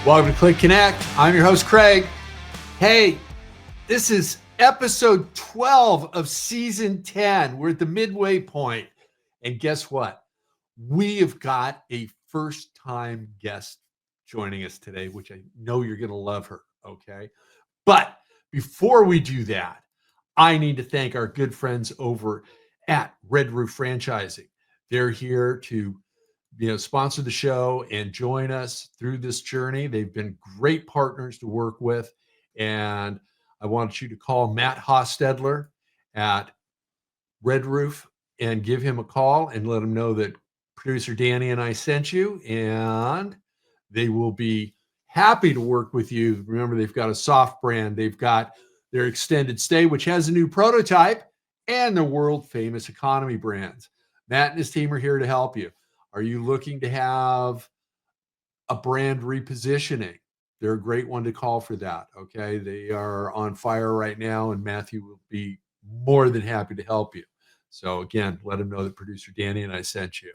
Welcome to CLIC Connect. I'm your host, Craig. Hey, this is episode 12 of season 10. We're at the midway point. And guess what? We have got a first-time guest joining us today, which I know you're going to love her, okay? But before we do that, I need to thank our good friends over at Red Roof Franchising. They're here to sponsor the show and join us through this journey. They've been great partners to work with. And I want you to call Matt Hostetler at Red Roof and give him a call and let him know that producer Danny and I sent you, and they will be happy to work with you. Remember, they've got a soft brand. They've got their extended stay, which has a new prototype, and the world famous economy brands. Matt and his team are here to help you. Are you looking to have a brand repositioning? They're a great one to call for that. Okay. They are on fire right now, and Matthew will be more than happy to help you. So again, let him know that producer Danny and I sent you.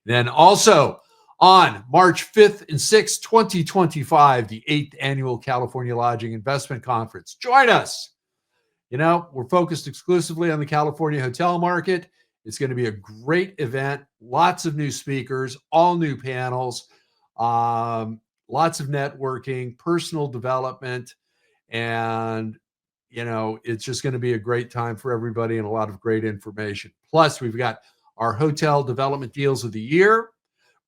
Then also on March 5th and 6th, 2025, the 8th annual California Lodging Investment Conference. Join us. We're focused exclusively on the California hotel market. It's going to be a great event. Lots of new speakers, all new panels, lots of networking, personal development, and it's just going to be a great time for everybody and a lot of great information. Plus, we've got our hotel development deals of the year.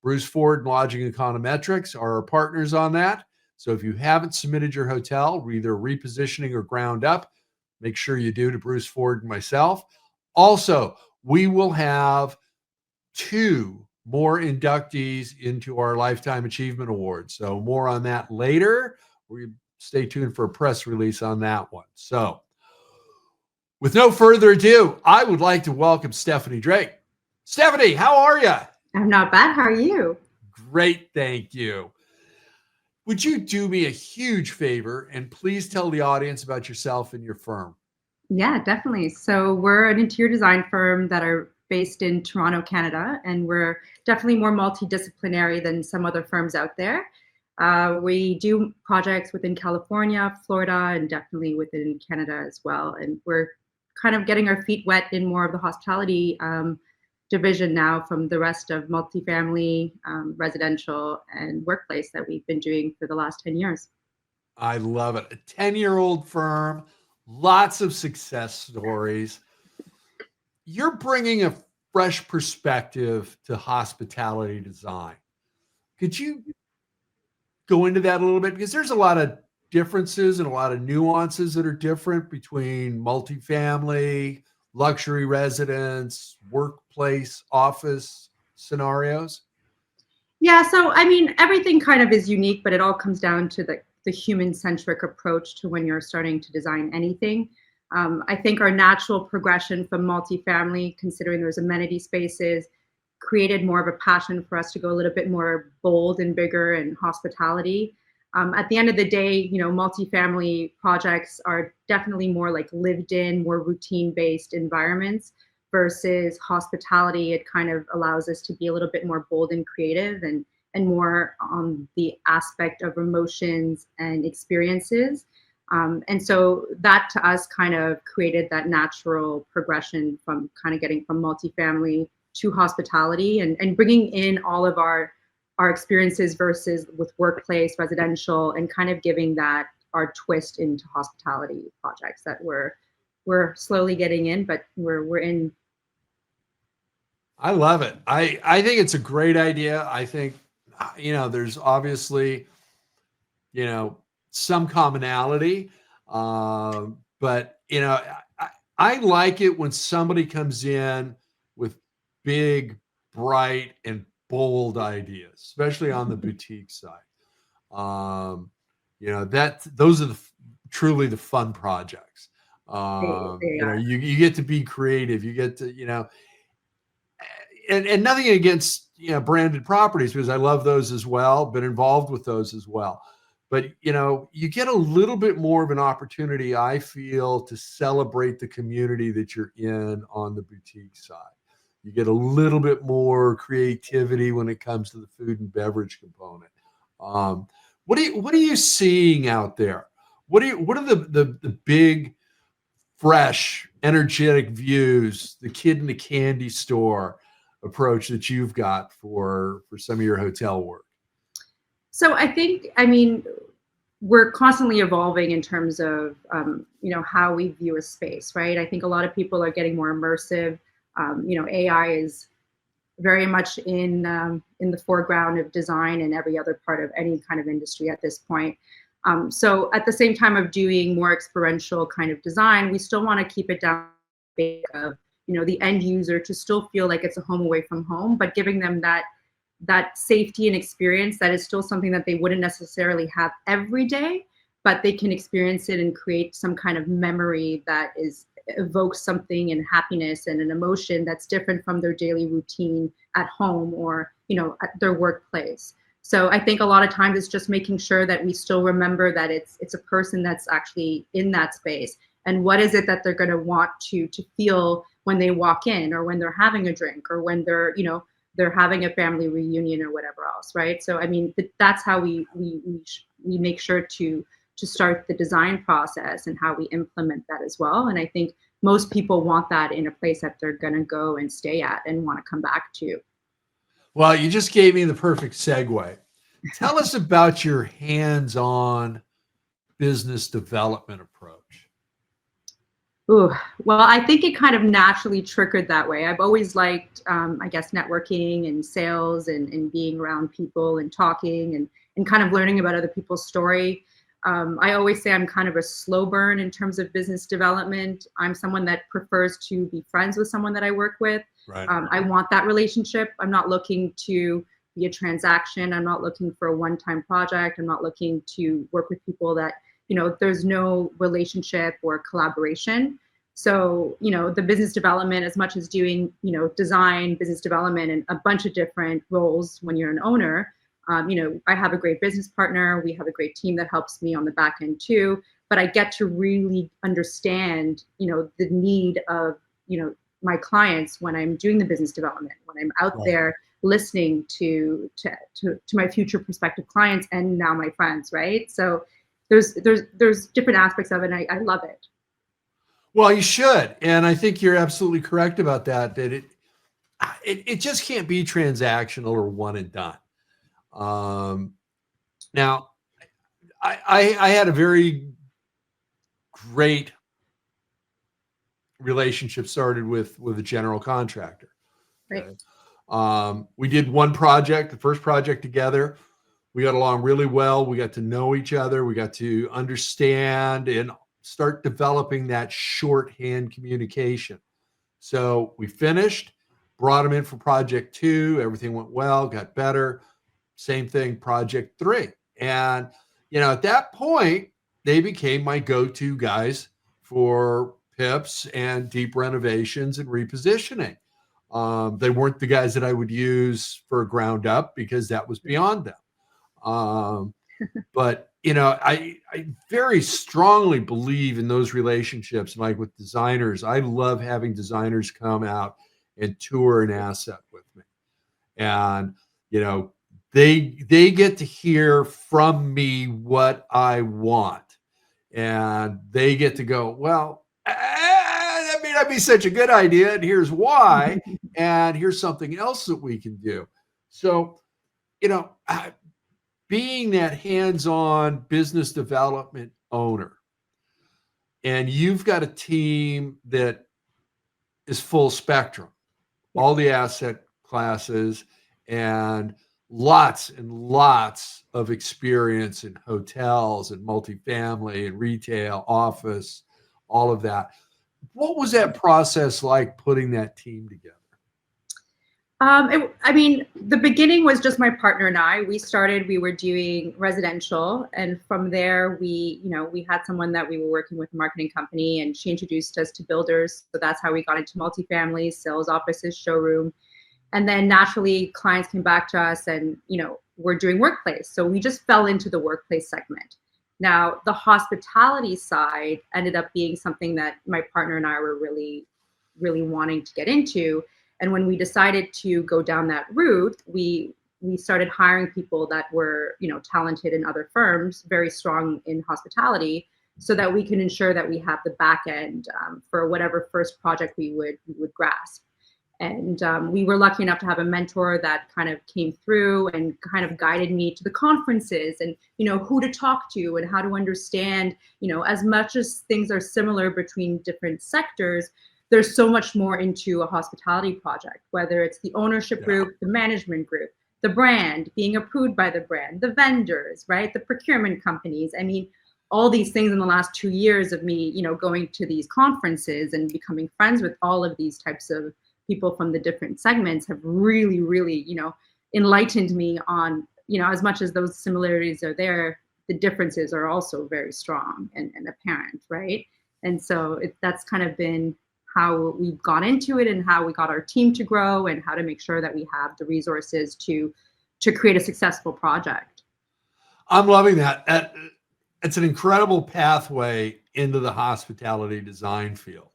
Bruce Ford and Lodging Econometrics are our partners on that. So if you haven't submitted your hotel, either repositioning or ground up, make sure you do to Bruce Ford and myself. Also, we will have 2 more inductees into our Lifetime Achievement Awards. So more on that later. Stay tuned for a press release on that one. So with no further ado, I would like to welcome Stephanie Drake. Stephanie, how are you? I'm not bad. How are you? Great, thank you. Would you do me a huge favor and please tell the audience about yourself and your firm? Yeah, definitely. So we're an interior design firm that are based in Toronto, Canada, and we're definitely more multidisciplinary than some other firms out there. We do projects within California, Florida, and definitely within Canada as well. And we're kind of getting our feet wet in more of the hospitality division now from the rest of multifamily, residential, and workplace that we've been doing for the last 10 years. I love it. A 10-year-old firm, lots of success stories. You're bringing a fresh perspective to hospitality design. Could you go into that a little bit? Because there's a lot of differences and a lot of nuances that are different between multifamily, luxury residence, workplace, office scenarios. Yeah, so I mean, everything kind of is unique, but it all comes down to the human-centric approach to when you're starting to design anything. I think our natural progression from multifamily, considering there's amenity spaces, created more of a passion for us to go a little bit more bold and bigger in hospitality. At the end of the day, multifamily projects are definitely more like lived in, more routine-based environments versus hospitality. It kind of allows us to be a little bit more bold and creative and more on the aspect of emotions and experiences. And so that to us kind of created that natural progression from kind of getting from multifamily to hospitality and bringing in all of our experiences versus with workplace, residential, and kind of giving that our twist into hospitality projects that we're slowly getting in, but we're in. I love it. I think it's a great idea. I think, there's obviously, some commonality. But, I like it when somebody comes in with big, bright, and bold ideas, especially on the boutique side. Those are truly the fun projects. You get to be creative. You get to, and nothing against branded properties, because I love those as well, been involved with those as well. But you get a little bit more of an opportunity, I feel, to celebrate the community that you're in on the boutique side. You get a little bit more creativity when it comes to the food and beverage component. What are you seeing out there? What are the big, fresh, energetic views, the kid in the candy store approach that you've got for some of your hotel work? So I think, I mean, we're constantly evolving in terms of how we view a space, right? I think a lot of people are getting more immersive. AI is very much in the foreground of design and every other part of any kind of industry at this point. So at the same time of doing more experiential kind of design, we still want to keep it down of the end user to still feel like it's a home away from home, but giving them that safety and experience that is still something that they wouldn't necessarily have every day, but they can experience it and create some kind of memory that evokes something and happiness and an emotion that's different from their daily routine at home or at their workplace. So I think a lot of times it's just making sure that we still remember that it's a person that's actually in that space, and what is it that they're going to want to feel when they walk in, or when they're having a drink, or when they're having a family reunion or whatever else, right? So I mean, that's how we make sure to start the design process and how we implement that as well. And I think most people want that in a place that they're going to go and stay at and want to come back to. Well, you just gave me the perfect segue. Tell us about your hands-on business development approach. Ooh, well, I think it kind of naturally trickled that way. I've always liked, I guess, networking and sales and being around people and talking and kind of learning about other people's story. I always say I'm kind of a slow burn in terms of business development. I'm someone that prefers to be friends with someone that I work with. Right. I want that relationship. I'm not looking to be a transaction. I'm not looking for a one-time project. I'm not looking to work with people that, there's no relationship or collaboration. So, the business development, as much as doing, design, business development, and a bunch of different roles when you're an owner, I have a great business partner. We have a great team that helps me on the back end too. But I get to really understand, the need of, my clients when I'm doing the business development, when I'm out there listening to my future prospective clients and now my friends, right? So there's different aspects of it, and I love it. Well, you should, and I think you're absolutely correct about that. That it just can't be transactional or one and done. Now, I had a very great relationship started with a general contractor. Right. We did one project, the first project together. We got along really well. We got to know each other. We got to understand and start developing that shorthand communication. So we finished, brought him in for project 2. Everything went well, got better. Same thing, project 3. And, at that point, they became my go-to guys for PIPs and deep renovations and repositioning. They weren't the guys that I would use for a ground up because that was beyond them. But, I very strongly believe in those relationships. Like with designers, I love having designers come out and tour an asset with me. And, they get to hear from me what I want. And they get to go, well, that may not be such a good idea. And here's why. And here's something else that we can do. So, being that hands-on business development owner, and you've got a team that is full spectrum, all the asset classes, and lots and lots of experience in hotels and multifamily and retail, office, all of that. What was that process like putting that team together? The beginning was just my partner and I. We were doing residential, and from there we had someone that we were working with, a marketing company, and she introduced us to builders. So that's how we got into multifamily, sales offices, showroom. And then naturally clients came back to us and, we're doing workplace. So we just fell into the workplace segment. Now, the hospitality side ended up being something that my partner and I were really, really wanting to get into. And when we decided to go down that route, we we started hiring people that were, talented in other firms, very strong in hospitality, so that we can ensure that we have the back end for whatever first project we would grasp. And we were lucky enough to have a mentor that kind of came through and kind of guided me to the conferences and, who to talk to and how to understand, as much as things are similar between different sectors, there's so much more into a hospitality project, whether it's the ownership group, the management group, the brand, being approved by the brand, the vendors, right? The procurement companies. I mean, all these things in the last 2 years of me, going to these conferences and becoming friends with all of these types of people from the different segments have really, really, enlightened me on, as much as those similarities are there, the differences are also very strong and apparent, right? And so that's kind of been how we've gone into it and how we got our team to grow and how to make sure that we have the resources to create a successful project. I'm loving that. It's an incredible pathway into the hospitality design field.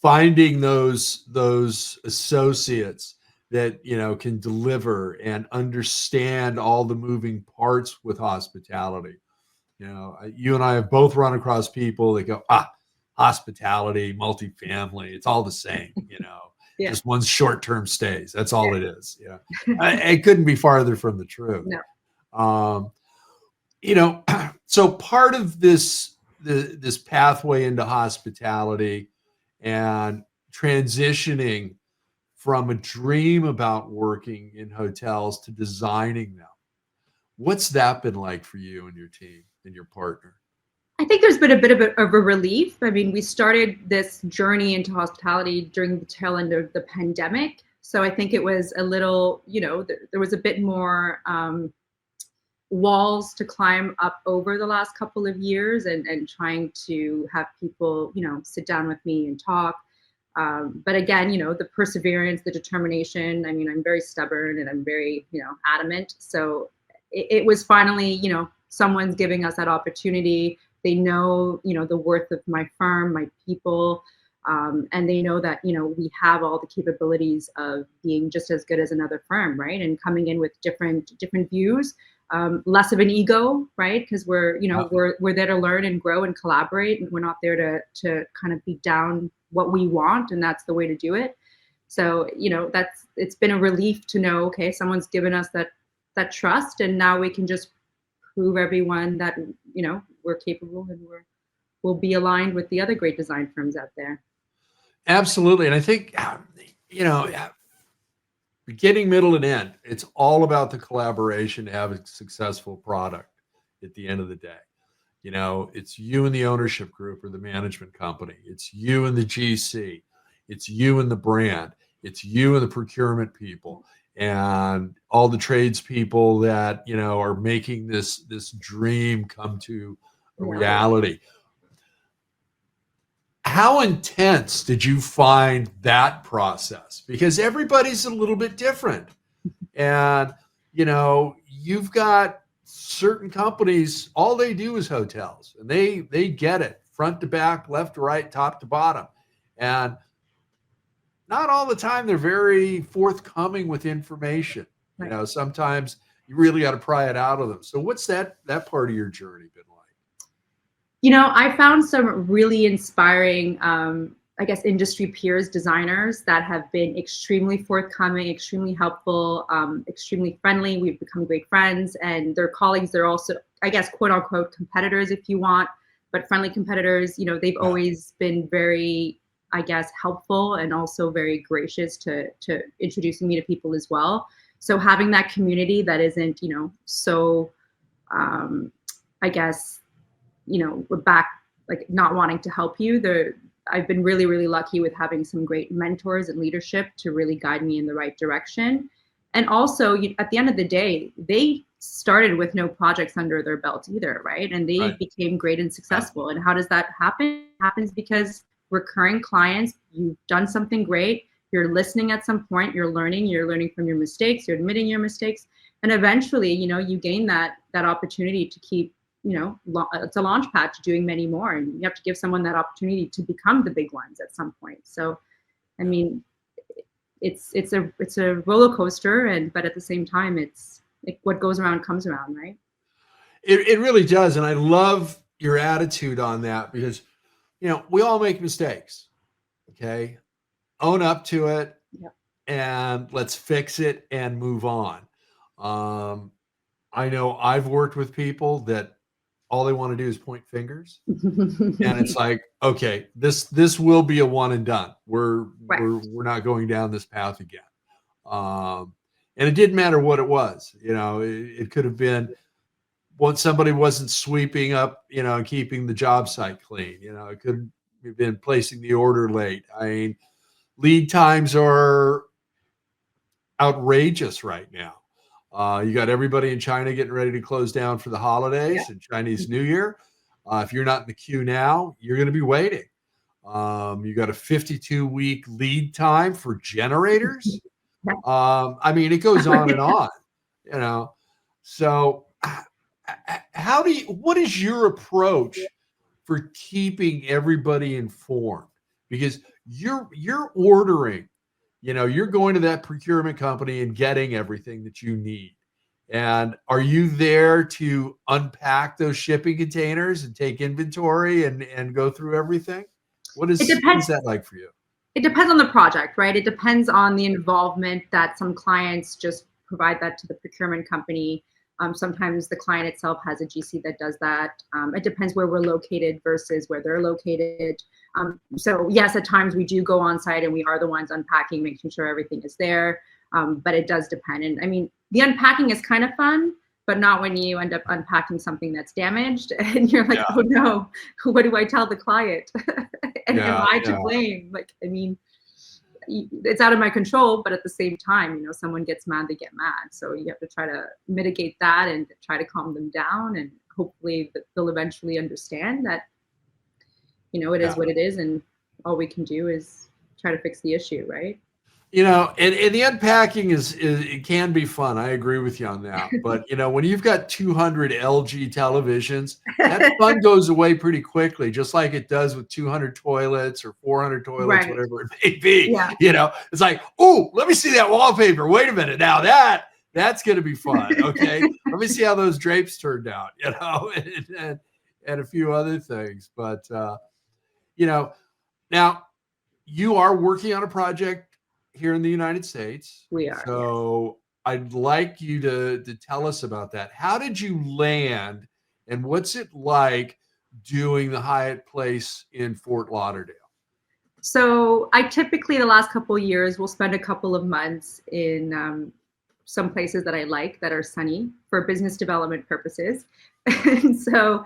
Finding those associates that, can deliver and understand all the moving parts with hospitality. You and I have both run across people that go, hospitality, multifamily, it's all the same, Yeah. just one's short-term stays. That's all it is. It couldn't be farther from the truth. No. So part of this pathway into hospitality and transitioning from a dream about working in hotels to designing them, what's that been like for you and your team and your partner? I think there's been a bit of a relief. I mean, we started this journey into hospitality during the tail end of the pandemic. So I think it was a little, there was a bit more walls to climb up over the last couple of years and trying to have people, sit down with me and talk. But again, the perseverance, the determination, I mean, I'm very stubborn and I'm very, adamant. So it was finally, someone's giving us that opportunity. They know, the worth of my firm, my people, and they know that, we have all the capabilities of being just as good as another firm, right? And coming in with different views, less of an ego, right? Because we're there to learn and grow and collaborate, and we're not there to kind of beat down what we want, and that's the way to do it. So, it's been a relief to know, okay, someone's given us that trust, and now we can just prove everyone that, we're capable and we'll be aligned with the other great design firms out there. Absolutely. And I think, beginning, middle, and end, it's all about the collaboration to have a successful product at the end of the day. It's you and the ownership group or the management company. It's you and the GC. It's you and the brand. It's you and the procurement people and all the tradespeople that, are making this dream come to a reality. How intense did you find that process? Because everybody's a little bit different. And, you've got certain companies, all they do is hotels, and they get it front to back, left to right, top to bottom. And not all the time they're very forthcoming with information. Right. Sometimes you really got to pry it out of them. So what's that part of your journey been like? I found some really inspiring, industry peers, designers that have been extremely forthcoming, extremely helpful, extremely friendly. We've become great friends, and their colleagues, they're also, quote unquote, competitors, if you want, but friendly competitors. They've always been very, helpful and also very gracious to introducing me to people as well. So having that community that isn't, so, we're back, like not wanting to help you. I've been really, really lucky with having some great mentors and leadership to really guide me in the right direction. And also, at the end of the day, they started with no projects under their belt either, right? And they became great and successful. And how does that happen? It happens because recurring clients, you've done something great, you're listening at some point, you're learning from your mistakes, you're admitting your mistakes, and eventually, you gain that opportunity to keep, it's a launch pad to doing many more, and you have to give someone that opportunity to become the big ones at some point. So, I mean, it's a roller coaster, but at the same time, it's what goes around comes around, right? It really does. And I love your attitude on that because, we all make mistakes. Okay. Own up to it Yep. and let's fix it and move on. I know I've worked with people that all they want to do is point fingers. And it's like, okay, this will be a one and done. We're not going down this path again. And it didn't matter what it was. It could have been once somebody wasn't sweeping up, and keeping the job site clean. It could have been placing the order late. I mean, lead times are outrageous right now. You got everybody in China getting ready to close down for the holidays and Chinese New Year. If you're not in the queue now, you're going to be waiting. You got a 52-week lead time for generators. I mean, it goes on and on. So what is your approach for keeping everybody informed? Because you're ordering, you're going to that procurement company and getting everything that you need. And are you there to unpack those shipping containers and take inventory and go through everything? What is that like for you? It depends on the project, right? It depends on the involvement that some clients just provide that to the procurement company. Sometimes the client itself has a GC that does that. It depends where we're located versus where they're located. So yes, at times we do go on site and we are the ones unpacking, making sure everything is there. But it does depend. And I mean, the unpacking is kind of fun, but not when you end up unpacking something that's damaged and you're like, oh no, what do I tell the client? And am I to blame? Like, I mean, it's out of my control, but at the same time, someone gets mad, they get mad. So you have to try to mitigate that and try to calm them down, and hopefully they'll eventually understand that, it is what it is, and all we can do is try to fix the issue, right? And the unpacking it can be fun. I agree with you on that. But, when you've got 200 LG televisions, that fun goes away pretty quickly, just like it does with 200 toilets or 400 toilets, whatever it may be. Yeah. It's like, oh, let me see that wallpaper. Wait a minute. Now that's going to be fun. Okay. Let me see how those drapes turned out, and a few other things. But, now you are working on a project here in the United States. We are. So I'd like you to tell us about that. How did you land, and what's it like doing the Hyatt Place in Fort Lauderdale? So I typically, the last couple of years, will spend a couple of months in some places that I like that are sunny for business development purposes. And so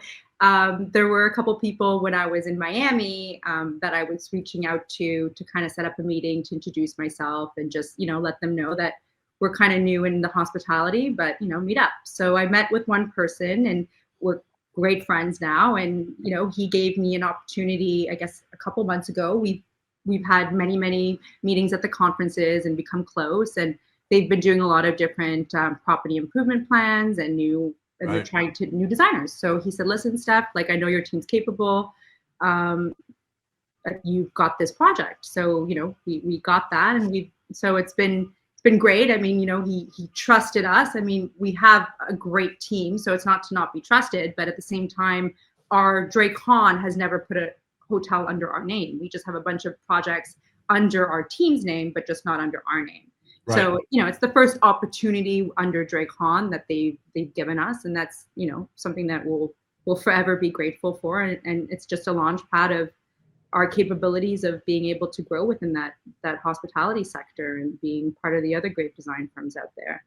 there were a couple people when I was in Miami that I was reaching out to kind of set up a meeting to introduce myself and just, let them know that we're kind of new in the hospitality, but, meet up. So I met with one person and we're great friends now. And, he gave me an opportunity, I guess, a couple months ago. We've had many meetings at the conferences and become close. And they've been doing a lot of different property improvement plans and they're trying to new designers. So he said, listen, Steph, like, I know your team's capable. You've got this project. So, we got that. And so it's been great. I mean, he trusted us. I mean, we have a great team, so it's not to not be trusted, but at the same time, our Drake Hahn has never put a hotel under our name. We just have a bunch of projects under our team's name, but just not under our name. Right. So, it's the first opportunity under Drake Hahn that they've given us. And that's, something that we'll forever be grateful for. And it's just a launch pad of our capabilities of being able to grow within that hospitality sector and being part of the other great design firms out there.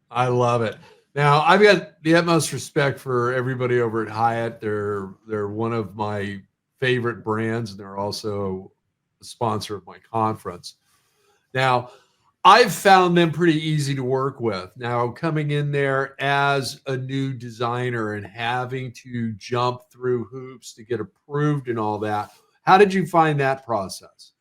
I love it. Now, I've got the utmost respect for everybody over at Hyatt. They're one of my favorite brands, and they're also a sponsor of my conference. Now, I've found them pretty easy to work with. Now, coming in there as a new designer and having to jump through hoops to get approved and all that, how did you find that process?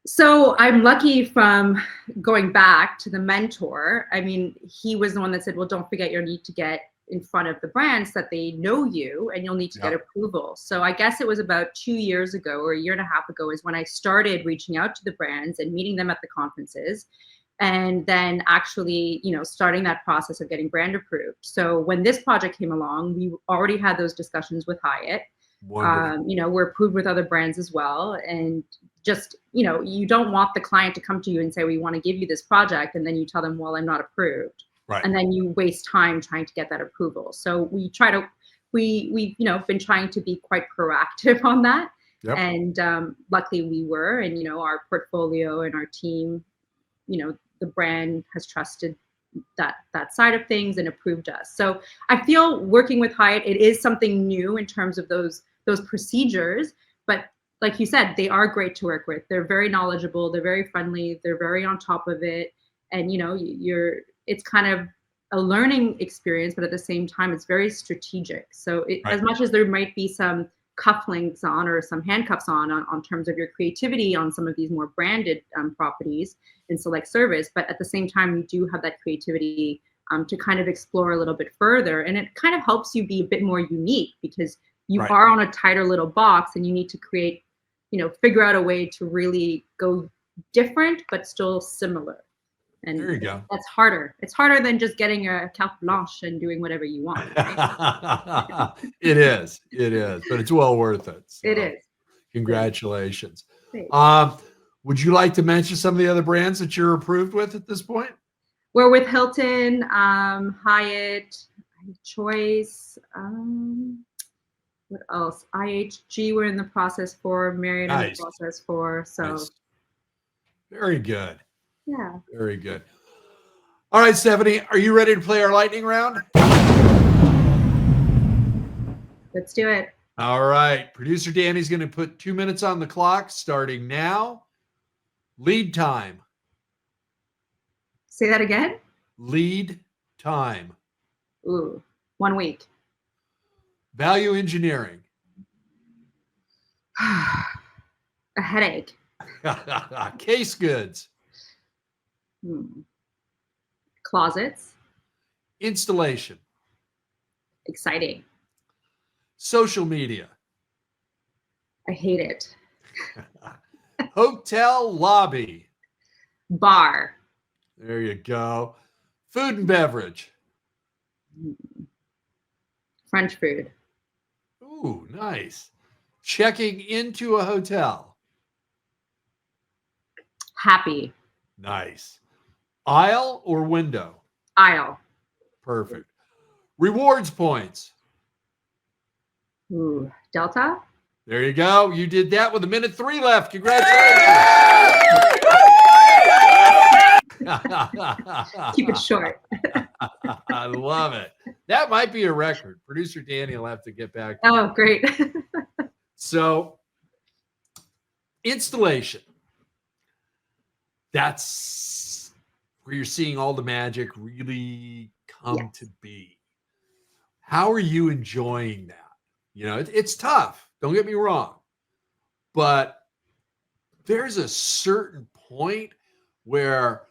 So I'm lucky from going back to the mentor. I mean, he was the one that said, well, don't forget you need to get in front of the brands that they know you, and you'll need to get approval. So I guess it was about 2 years ago or a year and a half ago is when I started reaching out to the brands and meeting them at the conferences, and then actually, starting that process of getting brand approved. So when this project came along, we already had those discussions with Hyatt. We're approved with other brands as well. And just, you don't want the client to come to you and say, we want to give you this project. And then you tell them, well, I'm not approved. Right. And then you waste time trying to get that approval. So we've been trying to be quite proactive on that. Yep. And luckily we were, and, our portfolio and our team, the brand has trusted that side of things and approved us. So I feel working with Hyatt, it is something new in terms of those procedures, but like you said, they are great to work with. They're very knowledgeable, they're very friendly, they're very on top of it. And it's kind of a learning experience, but at the same time, it's very strategic. So as much as there might be some cufflinks on or some handcuffs on terms of your creativity on some of these more branded properties in select service, but at the same time, you do have that creativity to kind of explore a little bit further. And it kind of helps you be a bit more unique because you are on a tighter little box and you need to create, figure out a way to really go different, but still similar. And there you go. That's harder. It's harder than just getting a carte blanche and doing whatever you want. Right? It is, but it's well worth it. So it is. Congratulations. Thanks. Would you like to mention some of the other brands that you're approved with at this point? We're with Hilton, Hyatt, Choice, what else? IHG we're in the process for, Marriott in the process for. So very good. Yeah. Very good. All right, Stephanie, are you ready to play our lightning round? Let's do it. All right. Producer Danny's going to put 2 minutes on the clock starting now. Lead time. Say that again? Lead time. Ooh, 1 week. Value engineering. A headache. Case goods. Closets. Installation. Exciting. Social media. I hate it. Hotel lobby. Bar. There you go. Food and beverage. French food. Ooh, nice. Checking into a hotel. Happy. Nice. Aisle or window? Aisle. Perfect. Rewards points. Ooh, Delta. There you go. You did that with 1:03 left. Congratulations. Keep it short. I love it. That might be a record. Producer Danny will have to get back. Oh, great. So, installation. That's where you're seeing all the magic really come to be. How are you enjoying that? It's tough. Don't get me wrong. But there's a certain point where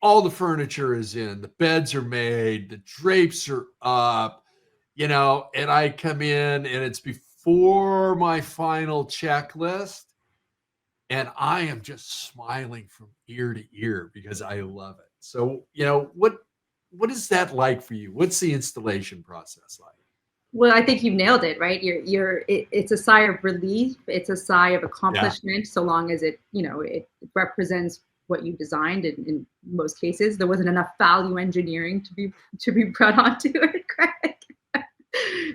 all the furniture is in, the beds are made, the drapes are up, and I come in and it's before my final checklist. And I am just smiling from ear to ear because I love it. So, what is that like for you? What's the installation process like? Well, I think you've nailed it, right? It's a sigh of relief. It's a sigh of accomplishment, so long as it represents what you designed. In most cases, there wasn't enough value engineering to be brought onto it, Craig.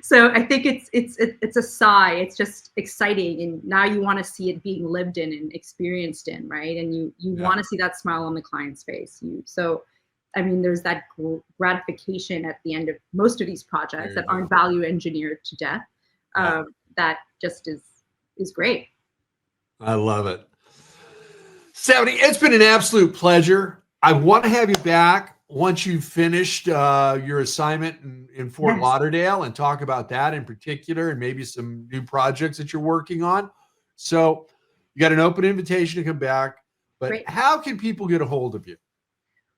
So I think it's a sigh. It's just exciting, and now you want to see it being lived in and experienced in, right? And you want to see that smile on the client's face. There's that gratification at the end of most of these projects that aren't value engineered to death. That just is great. I love it. Stephanie, it's been an absolute pleasure. I want to have you back once you've finished your assignment in Fort Lauderdale and talk about that in particular and maybe some new projects that you're working on. So you got an open invitation to come back, but how can people get a hold of you?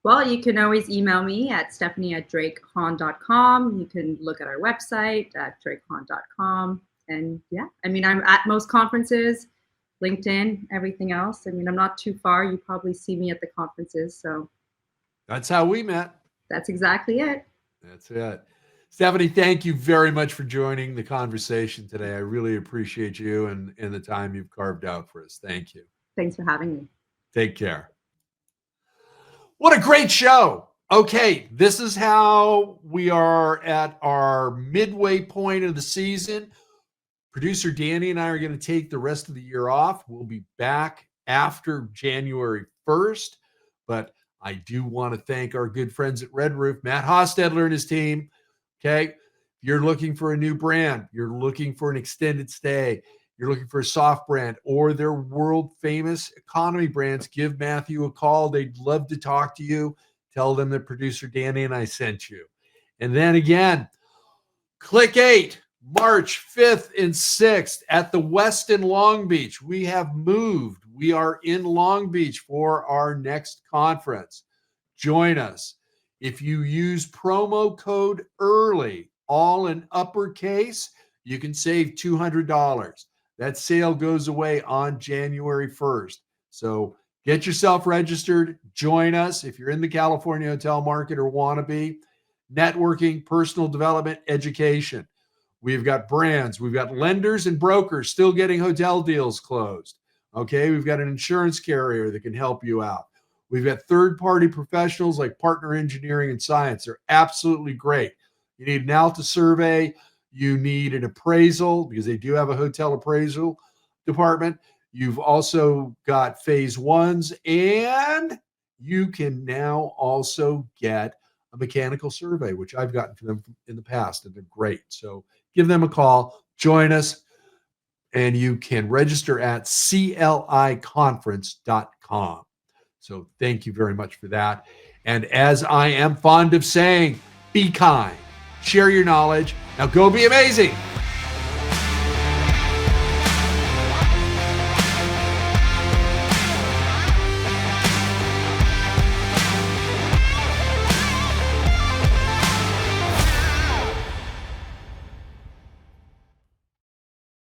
Well, you can always email me at stephanie@drakehahn.com. You can look at our website at drakehahn.com. And yeah, I mean, I'm at most conferences, LinkedIn, everything else. I mean, I'm not too far. You probably see me at the conferences. So That's how we met. that's exactly it. That's it. Stephanie, thank you very much for joining the conversation today. I really appreciate you and the time you've carved out for us. Thank you. Thanks for having me. Take care. What a great show. Okay, this is how we are at our midway point of the season. Producer Danny and I are going to take the rest of the year off. We'll be back after January 1st, but I do want to thank our good friends at Red Roof, Matt Hostetler and his team. Okay, you're looking for a new brand, you're looking for an extended stay, you're looking for a soft brand or their world famous economy brands, give Matthew a call. They'd love to talk to you. Tell them that producer Danny and I sent you. And then again, CLIC 8, March 5th and 6th at the Westin Long Beach. We have moved. We are in Long Beach for our next conference. Join us. If you use promo code EARLY, all in uppercase, you can save $200. That sale goes away on January 1st. So get yourself registered. Join us if you're in the California hotel market or want to be. Networking, personal development, education. We've got brands. We've got lenders and brokers still getting hotel deals closed. Okay, we've got an insurance carrier that can help you out. We've got third-party professionals like Partner Engineering and Science. They're absolutely great. You need an Alta survey. You need an appraisal because they do have a hotel appraisal department. You've also got phase ones, and you can now also get a mechanical survey, which I've gotten from them in the past, and they're great. So give them a call, join us, and you can register at cliconference.com. So thank you very much for that. And as I am fond of saying, be kind, share your knowledge. Now go be amazing.